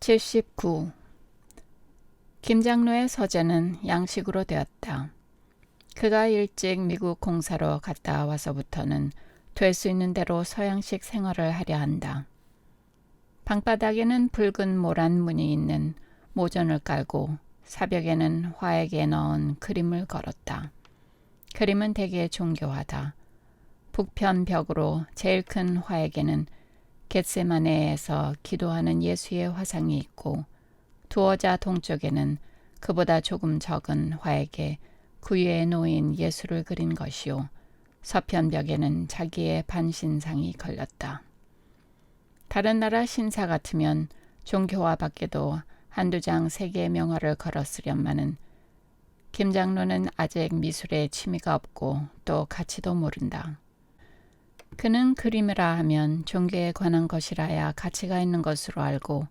79. 김장로의 서재는 양식으로 되었다. 그가 일찍 미국 공사로 갔다 와서부터는 될 수 있는 대로 서양식 생활을 하려 한다. 방바닥에는 붉은 모란 무늬 있는 모전을 깔고 사벽에는 화약에 넣은 그림을 걸었다. 그림은 되게 정교하다. 북편 벽으로 제일 큰 화약에는 겟세마네에서 기도하는 예수의 화상이 있고 두어자 동쪽에는 그보다 조금 적은 화약에 구유에 놓인 예수를 그린 것이요. 서편 벽에는 자기의 반신상이 걸렸다. 다른 나라 신사 같으면 종교화 밖에도 한두 장 세계의 명화를 걸었으련마는 김장로는 아직 미술에 취미가 없고 또 가치도 모른다. 그는 그림이라 하면 종교에 관한 것이라야 가치가 있는 것으로 알고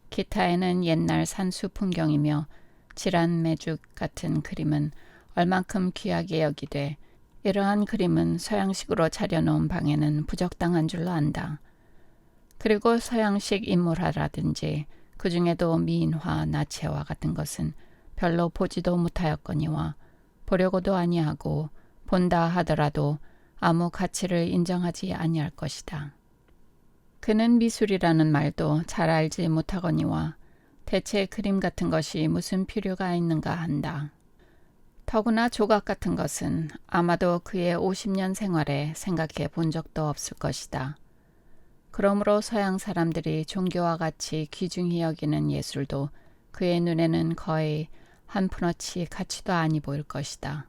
기타에는 옛날 산수 풍경이며 질한 매죽 같은 그림은 얼만큼 귀하게 여기되 이러한 그림은 서양식으로 차려놓은 방에는 부적당한 줄로 안다. 그리고 서양식 인물화라든지 그 중에도 미인화, 나체화 같은 것은 별로 보지도 못하였거니와 보려고도 아니하고 본다 하더라도 아무 가치를 인정하지 아니할 것이다. 그는 미술이라는 말도 잘 알지 못하거니와 대체 그림 같은 것이 무슨 필요가 있는가 한다. 더구나 조각 같은 것은 아마도 그의 50년 생활에 생각해 본 적도 없을 것이다. 그러므로 서양 사람들이 종교와 같이 귀중히 여기는 예술도 그의 눈에는 거의 한 푼어치 가치도 아니 보일 것이다.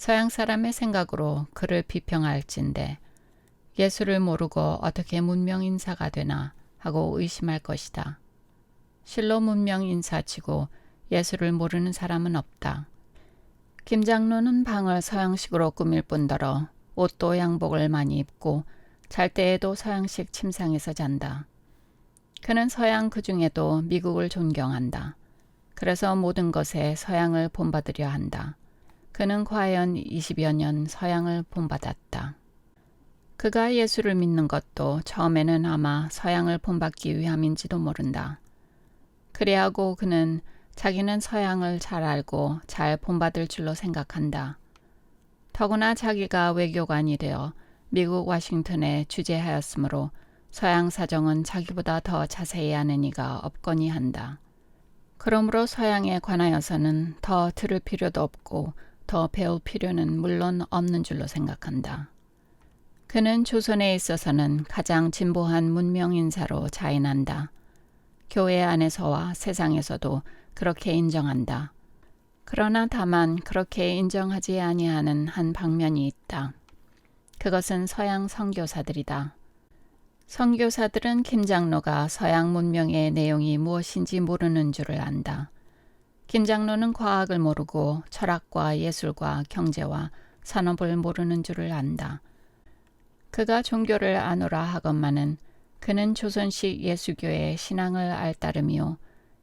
서양 사람의 생각으로 그를 비평할진대 예술을 모르고 어떻게 문명 인사가 되나 하고 의심할 것이다. 실로 문명 인사치고 예술을 모르는 사람은 없다. 김장로는 방을 서양식으로 꾸밀 뿐더러 옷도 양복을 많이 입고 잘 때에도 서양식 침상에서 잔다. 그는 서양 그 중에도 미국을 존경한다. 그래서 모든 것에 서양을 본받으려 한다. 그는 과연 20여 년 서양을 본받았다. 그가 예수를 믿는 것도 처음에는 아마 서양을 본받기 위함인지도 모른다. 그래하고 그는 자기는 서양을 잘 알고 잘 본받을 줄로 생각한다. 더구나 자기가 외교관이 되어 미국 워싱턴에 주재하였으므로 서양 사정은 자기보다 더 자세히 아는 이가 없거니 한다. 그러므로 서양에 관하여서는 더 들을 필요도 없고 더 배울 필요는 물론 없는 줄로 생각한다. 그는 조선에 있어서는 가장 진보한 문명 인사로 자인한다. 교회 안에서와 세상에서도 그렇게 인정한다. 그러나 다만 그렇게 인정하지 아니하는 한 방면이 있다. 그것은 서양 선교사들이다. 선교사들은 김장로가 서양 문명의 내용이 무엇인지 모르는 줄을 안다. 김장로는 과학을 모르고 철학과 예술과 경제와 산업을 모르는 줄을 안다. 그가 종교를 아노라 하건만은 그는 조선식 예수교의 신앙을 알 따름이요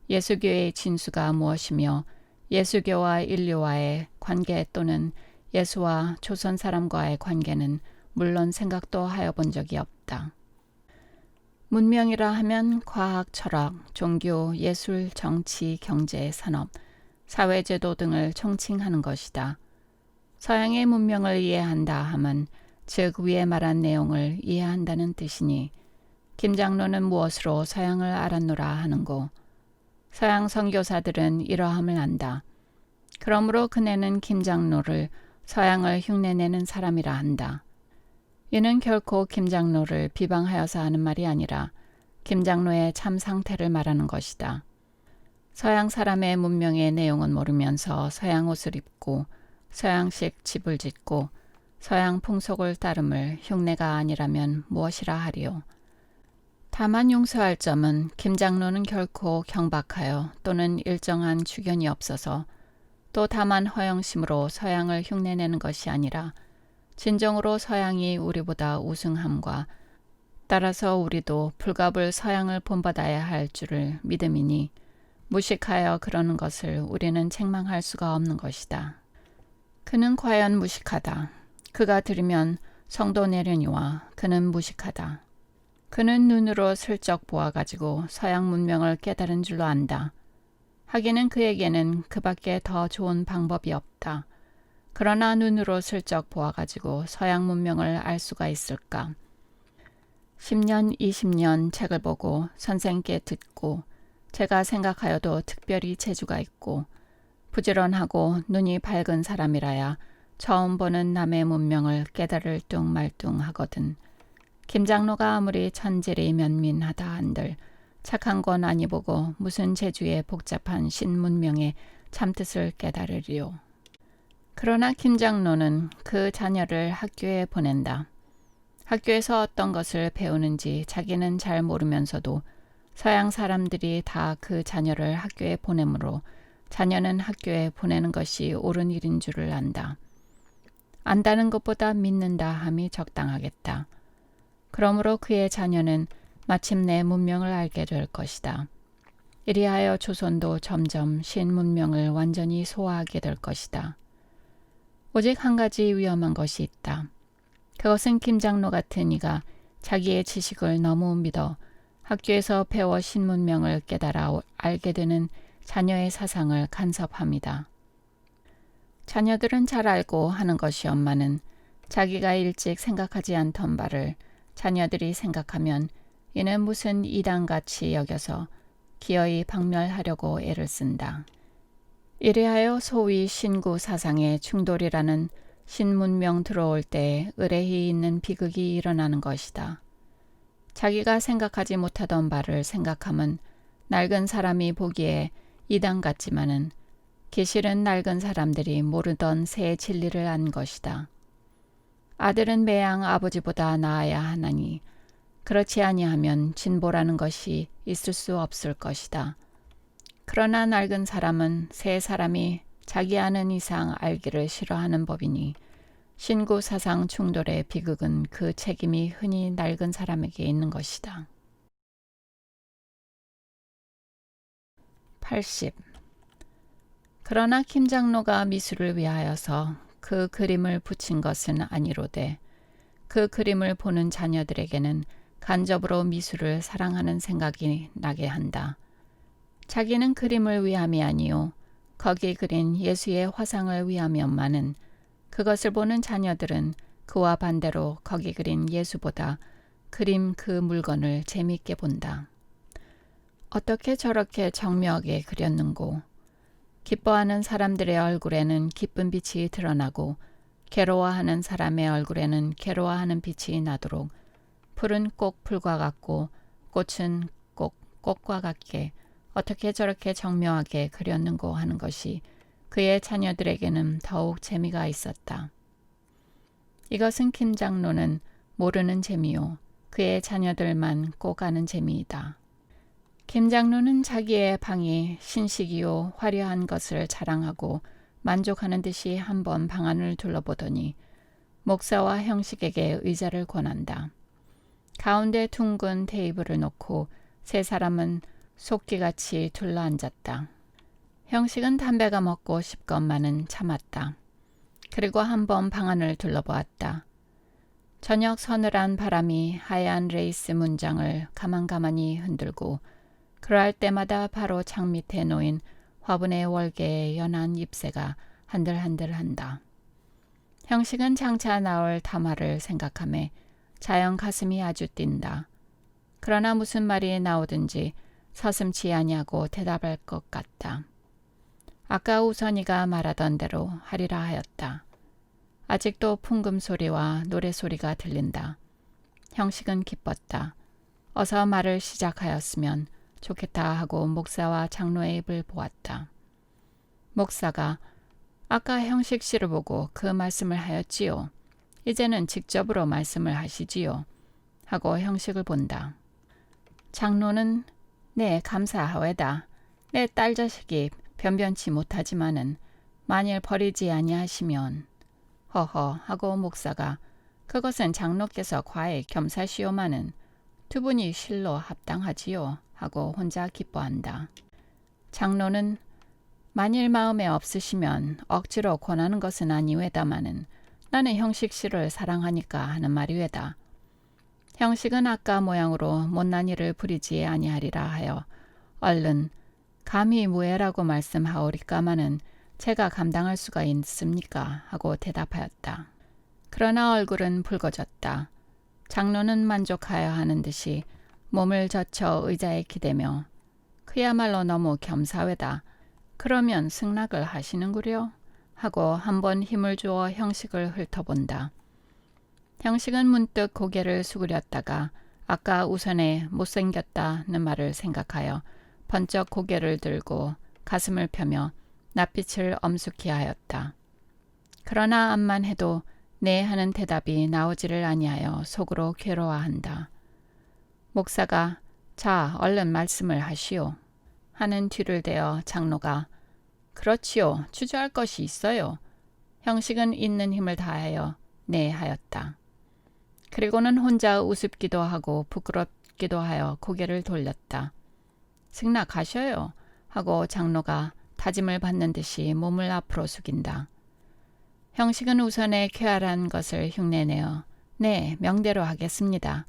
예수교의 진수가 무엇이며 예수교와 인류와의 관계 또는 예수와 조선 사람과의 관계는 물론 생각도 하여 본 적이 없다. 문명이라 하면 과학, 철학, 종교, 예술, 정치, 경제, 산업, 사회제도 등을 총칭하는 것이다. 서양의 문명을 이해한다 함은 즉 위에 말한 내용을 이해한다는 뜻이니 김장로는 무엇으로 서양을 알았노라 하는고 서양 선교사들은 이러함을 안다. 그러므로 그네는 김장로를 서양을 흉내내는 사람이라 한다. 이는 결코 김장로를 비방하여서 하는 말이 아니라 김장로의 참 상태를 말하는 것이다. 서양 사람의 문명의 내용은 모르면서 서양 옷을 입고 서양식 집을 짓고 서양 풍속을 따름을 흉내가 아니라면 무엇이라 하리요. 다만 용서할 점은 김장로는 결코 경박하여 또는 일정한 주견이 없어서 또 다만 허영심으로 서양을 흉내내는 것이 아니라 진정으로 서양이 우리보다 우승함과 따라서 우리도 불갑을 서양을 본받아야 할 줄을 믿음이니 무식하여 그러는 것을 우리는 책망할 수가 없는 것이다. 그는 과연 무식하다. 그가 들으면 성도 내려니와 그는 무식하다. 그는 눈으로 슬쩍 보아가지고 서양 문명을 깨달은 줄로 안다. 하기는 그에게는 그밖에 더 좋은 방법이 없다. 그러나 눈으로 슬쩍 보아가지고 서양 문명을 알 수가 있을까? 10년, 20년 책을 보고 선생께 듣고 제가 생각하여도 특별히 재주가 있고 부지런하고 눈이 밝은 사람이라야 처음 보는 남의 문명을 깨달을 뚱말뚱하거든. 김장로가 아무리 천질이 면민하다 한들 착한 건 아니 보고 무슨 재주의 복잡한 신문명의 참뜻을 깨달으리요. 그러나 김장로는 그 자녀를 학교에 보낸다. 학교에서 어떤 것을 배우는지 자기는 잘 모르면서도 서양 사람들이 다 그 자녀를 학교에 보내므로 자녀는 학교에 보내는 것이 옳은 일인 줄을 안다. 안다는 것보다 믿는다 함이 적당하겠다. 그러므로 그의 자녀는 마침내 문명을 알게 될 것이다. 이리하여 조선도 점점 신문명을 완전히 소화하게 될 것이다. 오직 한 가지 위험한 것이 있다. 그것은 김장로 같은 이가 자기의 지식을 너무 믿어 학교에서 배워 신문명을 깨달아 알게 되는 자녀의 사상을 간섭합니다. 자녀들은 잘 알고 하는 것이었마는 자기가 일찍 생각하지 않던 바를 자녀들이 생각하면 이는 무슨 이단같이 여겨서 기어이 박멸하려고 애를 쓴다. 이래하여 소위 신구 사상의 충돌이라는 신문명 들어올 때 의뢰히 있는 비극이 일어나는 것이다. 자기가 생각하지 못하던 바를 생각함은 낡은 사람이 보기에 이단 같지만은 기실은 낡은 사람들이 모르던 새 진리를 안 것이다. 아들은 매양 아버지보다 나아야 하나니 그렇지 아니하면 진보라는 것이 있을 수 없을 것이다. 그러나 낡은 사람은 새 사람이 자기 아는 이상 알기를 싫어하는 법이니 신구 사상 충돌의 비극은 그 책임이 흔히 낡은 사람에게 있는 것이다. 80. 그러나 김장로가 미술을 위하여서 그 그림을 붙인 것은 아니로되 그 그림을 보는 자녀들에게는 간접으로 미술을 사랑하는 생각이 나게 한다. 자기는 그림을 위함이 아니요 거기 그린 예수의 화상을 위함이었마는 그것을 보는 자녀들은 그와 반대로 거기 그린 예수보다 그림 그 물건을 재미있게 본다. 어떻게 저렇게 정묘하게 그렸는고. 기뻐하는 사람들의 얼굴에는 기쁜 빛이 드러나고 괴로워하는 사람의 얼굴에는 괴로워하는 빛이 나도록 풀은 꼭 풀과 같고 꽃은 꼭 꽃과 같게 어떻게 저렇게 정묘하게 그렸는고 하는 것이 그의 자녀들에게는 더욱 재미가 있었다. 이것은 김장로는 모르는 재미요 그의 자녀들만 꼭 아는 재미이다. 김장로는 자기의 방이 신식이요 화려한 것을 자랑하고 만족하는 듯이 한번 방안을 둘러보더니 목사와 형식에게 의자를 권한다. 가운데 둥근 테이블을 놓고 세 사람은 속기같이 둘러앉았다. 형식은 담배가 먹고 싶건만은 참았다. 그리고 한번 방안을 둘러보았다. 저녁 서늘한 바람이 하얀 레이스 문장을 가만가만히 흔들고 그러할 때마다 바로 창 밑에 놓인 화분의 월계의 연한 잎새가 한들한들한다. 형식은 장차 나올 담화를 생각하며 자연 가슴이 아주 뛴다. 그러나 무슨 말이 나오든지 서슴지 아니하고 대답할 것 같다. 아까 우선이가 말하던 대로 하리라 하였다. 아직도 풍금 소리와 노래 소리가 들린다. 형식은 기뻤다. 어서 말을 시작하였으면 좋겠다 하고 목사와 장로의 입을 보았다. 목사가 아까 형식 씨를 보고 그 말씀을 하였지요. 이제는 직접으로 말씀을 하시지요. 하고 형식을 본다. 장로는 네 감사하외다. 내 딸 자식이 변변치 못하지만은 만일 버리지 아니하시면 허허 하고 목사가 그것은 장로께서 과히 겸사시오마는 두 분이 실로 합당하지요 하고 혼자 기뻐한다. 장로는 만일 마음에 없으시면 억지로 권하는 것은 아니외다마는 나는 형식 씨를 사랑하니까 하는 말이외다. 형식은 아까 모양으로 못난 일을 부리지 아니하리라 하여 얼른 감히 무예라고 말씀하오리까마는 제가 감당할 수가 있습니까? 하고 대답하였다. 그러나 얼굴은 붉어졌다. 장로는 만족하여 하는 듯이 몸을 젖혀 의자에 기대며 그야말로 너무 겸사회다. 그러면 승낙을 하시는구려? 하고 한번 힘을 주어 형식을 훑어본다. 형식은 문득 고개를 숙이렸다가 아까 우선에 못생겼다는 말을 생각하여 번쩍 고개를 들고 가슴을 펴며 낯빛을 엄숙히 하였다. 그러나 암만 해도 네 하는 대답이 나오지를 아니하여 속으로 괴로워한다. 목사가 자 얼른 말씀을 하시오 하는 뒤를 대어 장로가 그렇지요. 주저할 것이 있어요. 형식은 있는 힘을 다하여 네 하였다. 그리고는 혼자 우습기도 하고 부끄럽기도 하여 고개를 돌렸다. 승낙하셔요 하고 장로가 다짐을 받는 듯이 몸을 앞으로 숙인다. 형식은 우선에 쾌활한 것을 흉내내어 네 명대로 하겠습니다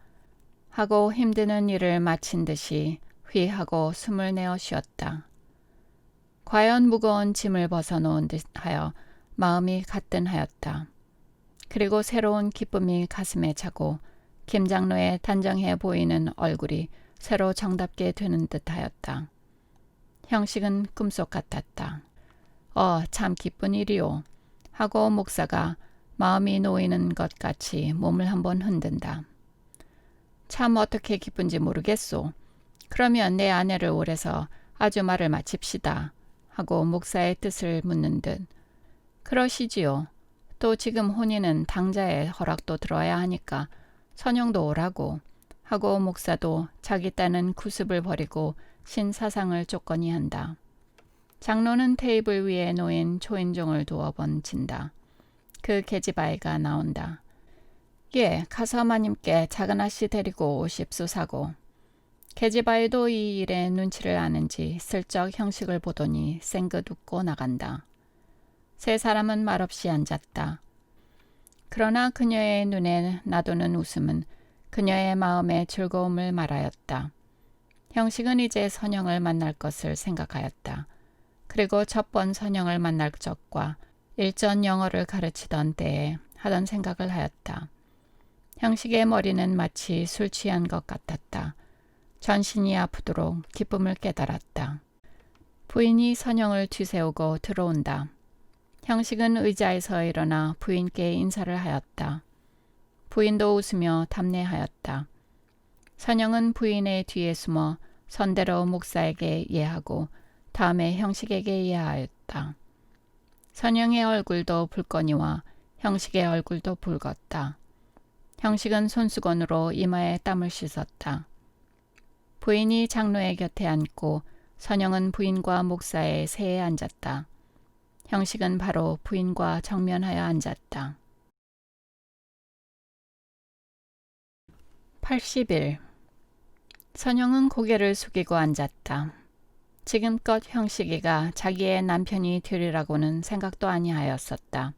하고 힘드는 일을 마친 듯이 휘 하고 숨을 내어 쉬었다. 과연 무거운 짐을 벗어놓은 듯하여 마음이 가뜬하였다. 그리고 새로운 기쁨이 가슴에 차고 김 장로의 단정해 보이는 얼굴이 새로 정답게 되는 듯하였다. 형식은 꿈속 같았다. 참 기쁜 일이오 하고 목사가 마음이 놓이는 것 같이 몸을 한번 흔든다. 참 어떻게 기쁜지 모르겠소. 그러면 내 아내를 오래서 아주 말을 마칩시다 하고 목사의 뜻을 묻는 듯 그러시지요. 또 지금 혼인은 당자의 허락도 들어야 하니까 선영도 오라고 하고 목사도 자기 딴은 구습을 버리고 신사상을 쫓거니 한다. 장로는 테이블 위에 놓인 초인종을 두어 번 친다. 그 계집아이가 나온다. 예, 가서 마님께 작은 아씨 데리고 오십수사고. 계집아이도 이 일에 눈치를 아는지 슬쩍 형식을 보더니 쌩긋 웃고 나간다. 세 사람은 말없이 앉았다. 그러나 그녀의 눈에 나도는 웃음은 그녀의 마음의 즐거움을 말하였다. 형식은 이제 선영을 만날 것을 생각하였다. 그리고 첫 번 선영을 만날 적과 일전 영어를 가르치던 때에 하던 생각을 하였다. 형식의 머리는 마치 술 취한 것 같았다. 전신이 아프도록 기쁨을 깨달았다. 부인이 선영을 뒤세우고 들어온다. 형식은 의자에서 일어나 부인께 인사를 하였다. 부인도 웃으며 답례하였다. 선영은 부인의 뒤에 숨어 선대로 목사에게 예하고 다음에 형식에게 예하였다. 선영의 얼굴도 붉거니와 형식의 얼굴도 붉었다. 형식은 손수건으로 이마에 땀을 씻었다. 부인이 장로의 곁에 앉고 선영은 부인과 목사의 세에 앉았다. 형식은 바로 부인과 정면하여 앉았다. 80일 선영은 고개를 숙이고 앉았다. 지금껏 형식이가 자기의 남편이 되리라고는 생각도 아니하였었다.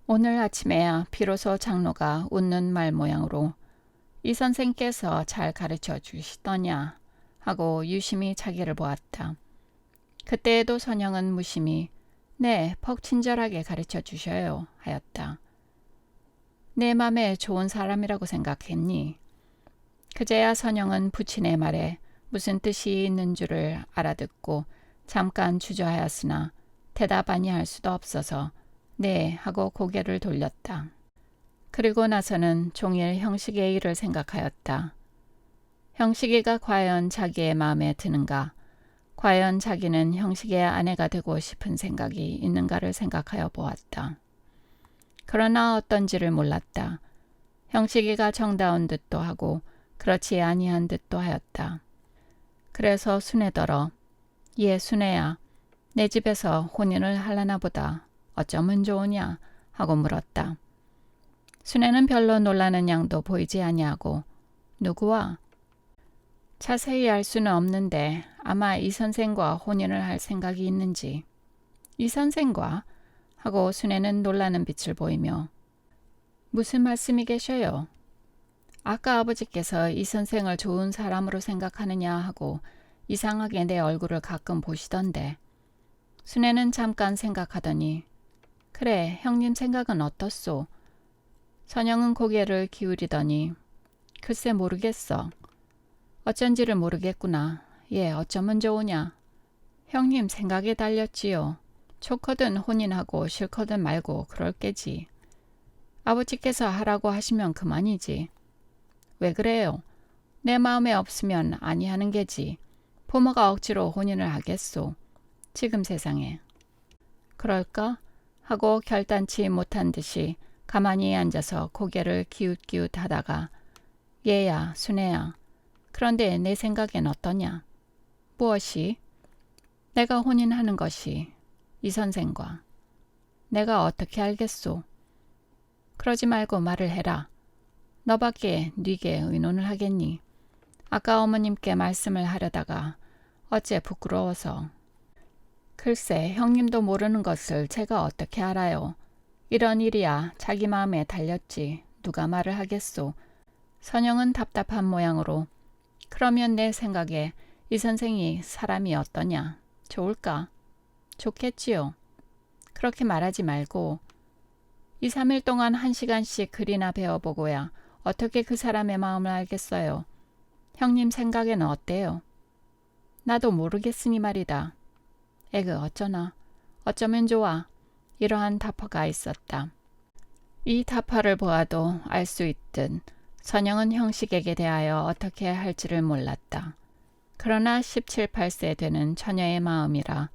오늘 아침에야 비로소 장로가 웃는 말 모양으로 이 선생께서 잘 가르쳐 주시더냐 하고 유심히 자기를 보았다. 그때에도 선영은 무심히 네, 퍽 친절하게 가르쳐 주셔요 하였다. 내 맘에 좋은 사람이라고 생각했니? 그제야 선영은 부친의 말에 무슨 뜻이 있는 줄을 알아듣고 잠깐 주저하였으나 대답 아니할 수도 없어서 네 하고 고개를 돌렸다. 그리고 나서는 종일 형식의 일을 생각하였다. 형식이가 과연 자기의 마음에 드는가? 과연 자기는 형식의 아내가 되고 싶은 생각이 있는가를 생각하여 보았다. 그러나 어떤지를 몰랐다. 형식이가 정다운 듯도 하고 그렇지 아니한 듯도 하였다. 그래서 순애더러 예 순애야 내 집에서 혼인을 할라나 보다 어쩌면 좋으냐 하고 물었다. 순애는 별로 놀라는 양도 보이지 아니하고 누구와? 자세히 알 수는 없는데 아마 이 선생과 혼인을 할 생각이 있는지. 이 선생과? 하고 순애는 놀라는 빛을 보이며 무슨 말씀이 계셔요? 아까 아버지께서 이 선생을 좋은 사람으로 생각하느냐 하고 이상하게 내 얼굴을 가끔 보시던데. 순애는 잠깐 생각하더니 그래, 형님 생각은 어떻소? 선영은 고개를 기울이더니 글쎄 모르겠어. 어쩐지를 모르겠구나. 예, 어쩌면 좋으냐. 형님 생각에 달렸지요. 좋거든 혼인하고 싫거든 말고 그럴 게지. 아버지께서 하라고 하시면 그만이지. 왜 그래요? 내 마음에 없으면 아니하는 게지. 부모가 억지로 혼인을 하겠소. 지금 세상에. 그럴까? 하고 결단치 못한 듯이 가만히 앉아서 고개를 기웃기웃 하다가 얘야, 순애야. 그런데 내 생각엔 어떠냐? 무엇이? 내가 혼인하는 것이 이 선생과. 내가 어떻게 알겠소? 그러지 말고 말을 해라. 너밖에 네게 의논을 하겠니? 아까 어머님께 말씀을 하려다가 어째 부끄러워서. 글쎄 형님도 모르는 것을 제가 어떻게 알아요. 이런 일이야 자기 마음에 달렸지 누가 말을 하겠소. 선영은 답답한 모양으로 그러면 내 생각에 이 선생이 사람이 어떠냐? 좋을까? 좋겠지요. 그렇게 말하지 말고 2, 3일 동안 1시간씩 글이나 배워보고야 어떻게 그 사람의 마음을 알겠어요. 형님 생각에는 어때요? 나도 모르겠으니 말이다. 에그 어쩌나. 어쩌면 좋아. 이러한 답화가 있었다. 이 답화를 보아도 알 수 있듯 선영은 형식에게 대하여 어떻게 할지를 몰랐다. 그러나 17, 8세 되는 처녀의 마음이라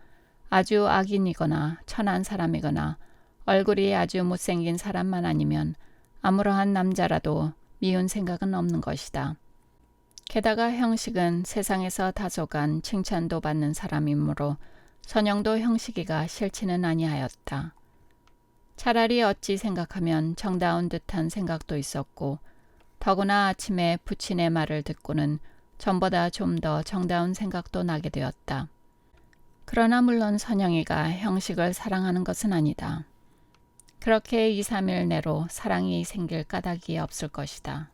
아주 악인이거나 천한 사람이거나 얼굴이 아주 못생긴 사람만 아니면 아무러한 남자라도 미운 생각은 없는 것이다. 게다가 형식은 세상에서 다소간 칭찬도 받는 사람이므로 선영도 형식이가 싫지는 아니하였다. 차라리 어찌 생각하면 정다운 듯한 생각도 있었고 더구나 아침에 부친의 말을 듣고는 전보다 좀 더 정다운 생각도 나게 되었다. 그러나 물론 선영이가 형식을 사랑하는 것은 아니다. 그렇게 2, 3일 내로 사랑이 생길 까닭이 없을 것이다.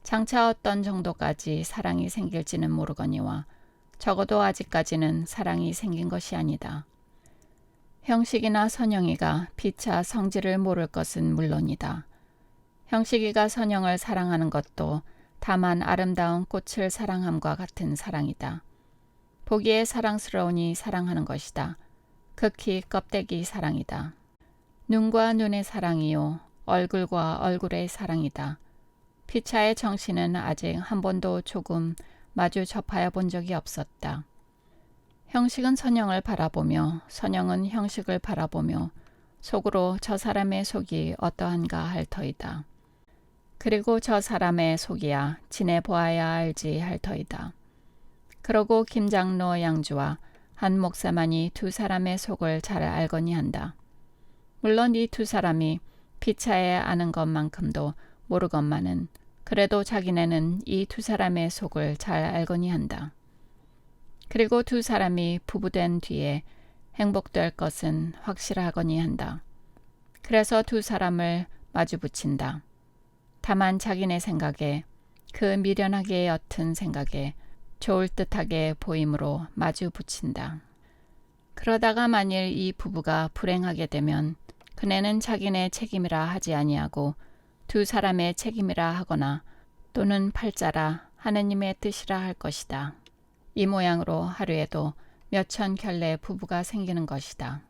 장차 어떤 정도까지 사랑이 생길지는 모르거니와 적어도 아직까지는 사랑이 생긴 것이 아니다. 형식이나 선영이가 피차 성질을 모를 것은 물론이다. 형식이가 선영을 사랑하는 것도 다만 아름다운 꽃을 사랑함과 같은 사랑이다. 보기에 사랑스러우니 사랑하는 것이다. 극히 껍데기 사랑이다. 눈과 눈의 사랑이요. 얼굴과 얼굴의 사랑이다. 피차의 정신은 아직 한 번도 조금 마주 접하여 본 적이 없었다. 형식은 선영을 바라보며 선영은 형식을 바라보며 속으로 저 사람의 속이 어떠한가 할 터이다. 그리고 저 사람의 속이야 지내보아야 알지 할 터이다. 그러고 김장로 양주와 한 목사만이 두 사람의 속을 잘 알거니 한다. 물론 이 두 사람이 피차에 아는 것만큼도 모르건만은 그래도 자기네는 이 두 사람의 속을 잘 알거니 한다. 그리고 두 사람이 부부된 뒤에 행복될 것은 확실하거니 한다. 그래서 두 사람을 마주 붙인다. 다만 자기네 생각에 그 미련하게 옅은 생각에 좋을 듯하게 보임으로 마주 붙인다. 그러다가 만일 이 부부가 불행하게 되면 그네는 자기네 책임이라 하지 아니하고 두 사람의 책임이라 하거나 또는 팔자라 하느님의 뜻이라 할 것이다. 이 모양으로 하루에도 몇천 켤레 부부가 생기는 것이다.